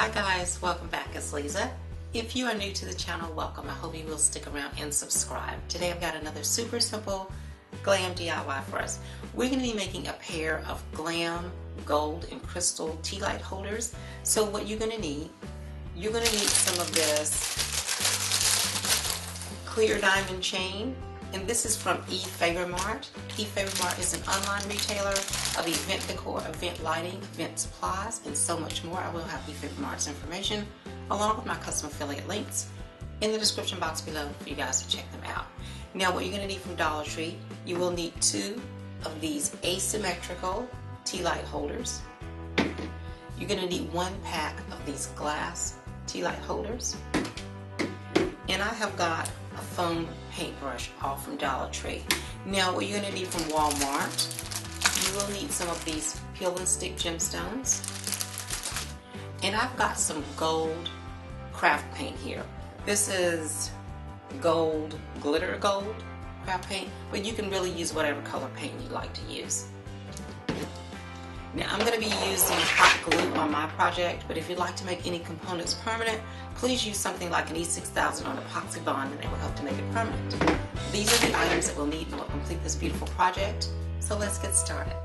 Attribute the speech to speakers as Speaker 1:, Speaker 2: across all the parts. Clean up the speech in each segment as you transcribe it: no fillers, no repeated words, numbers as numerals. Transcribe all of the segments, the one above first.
Speaker 1: Hi guys, welcome back. It's Lisa. If you are new to the channel, welcome. I hope you will stick around and subscribe. Today I've got another super simple glam DIY for us. We're going to be making a pair of glam gold and crystal tea light holders. So what you're going to need some of this clear diamond chain, and this is from Efavormart. Efavormart is an online retailer of event decor, event lighting, event supplies, and so much more. I will have Efavormart's information along with my custom affiliate links in the description box below for you guys to check them out. Now what you're going to need from Dollar Tree, you will need 2 of these asymmetrical tea light holders. You're going to need 1 pack of these glass tea light holders. And I have got a foam paintbrush all from Dollar Tree. Now what you're going to need from Walmart, you will need some of these peel and stick gemstones. And I've got some gold craft paint here. This is gold, glitter gold craft paint, but you can really use whatever color paint you like to use. Now I'm going to be using hot glue on my project, but if you'd like to make any components permanent, please use something like an E6000 on epoxy bond and it will help to make it permanent. These are the items that we'll need and will complete this beautiful project. So let's get started.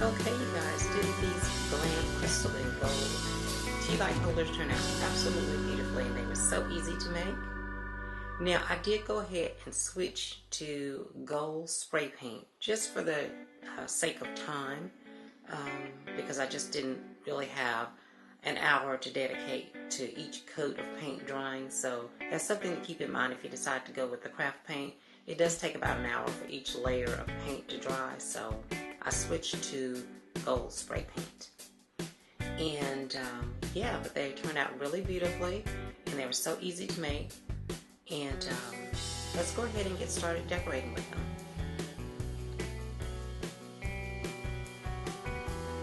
Speaker 1: Okay, you guys, didn't these Glam crystal and gold Tealight holders turn out absolutely beautifully, and they were so easy to make. Now, I did go ahead and switch to gold spray paint just for the sake of time, because I just didn't really have an hour to dedicate to each coat of paint drying. So that's something to keep in mind if you decide to go with the craft paint. It does take about an hour for each layer of paint to dry, so I switched to gold spray paint. And yeah, but they turned out really beautifully, and they were so easy to make. And let's go ahead and get started decorating with them.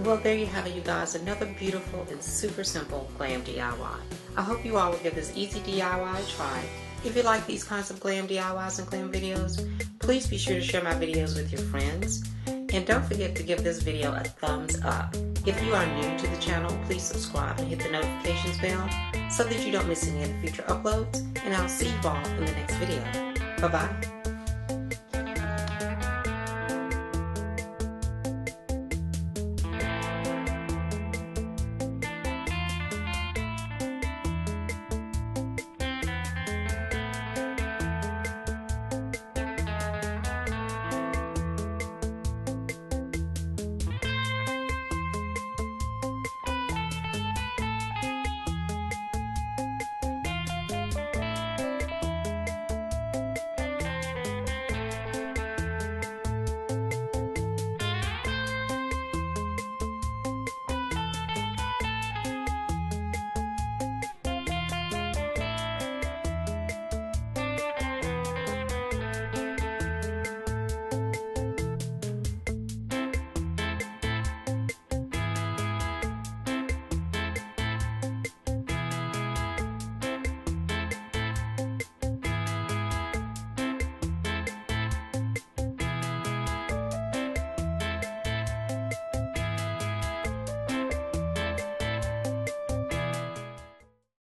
Speaker 1: Well, there you have it, you guys. Another beautiful and super simple Glam DIY. I hope you all will give this easy DIY a try. If you like these kinds of Glam DIYs and Glam videos, please be sure to share my videos with your friends. And don't forget to give this video a thumbs up. If you are new to the channel, please subscribe and hit the notifications bell so that you don't miss any of the future uploads. And I'll see you all in the next video. Bye-bye.